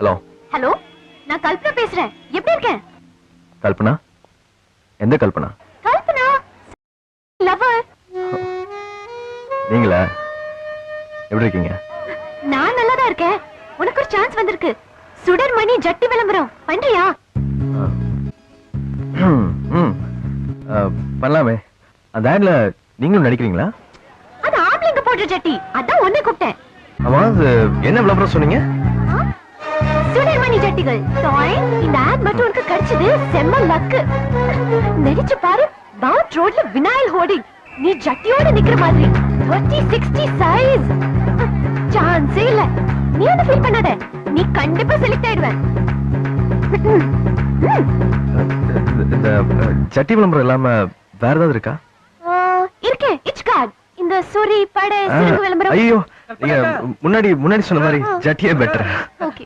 Hello hello, நான் கல்பனா பேசுறேன். எப்படி இருக்கேன்? கல்பனா? எந்த கல்பனா? கல்பனா லவர். நீங்களா? எப்படி இருக்கீங்க? நான் நல்லா தான் இருக்கேன். உனக்கு ஒரு சான்ஸ் வந்திருக்கு. சுடர்மணி ஜட்டி விளம்பரம் பண்றியா? பண்ணலாமே. அந்த ஆட்ல நீங்களும் நடிக்கிறீங்களா? அது ஆம்பளைங்க போடுற ஜட்டி. அதான் உன்னை கூப்பிட்டேன். ஆமா, அது என்ன விளம்பரம் சொன்னீங்க? சுடர்மணி ஜட்டிகள். டாய், இந்த ஆட் மட்டும் உனக்கு கிடைச்சது செம்ம லக்கு. நடிச்சு பாரு, பவுட் ரோட்ல வினாயில் ஹோர்டிங். நீ ஜட்டியோட நிக்கிற மாதிரி 30-60 சைஸ். சான்ஸே இல்ல. நீ அதை ஃபீல் பண்ணாத. நீ கண்டிப்பா செலக்ட் ஆயிடுவ. இந்த ஜட்டி விளம்பரம் இல்லாம வேற ஏதாவது இருக்கா? இருக்கே, இட்ஸ் கார்டு. இந்த சுரி படை சிறுகு விளம்பரம். ஐயோ, நீங்க முன்னாடி சொன்ன மாதிரி ஜட்டியே பெட்டர். ஓகே.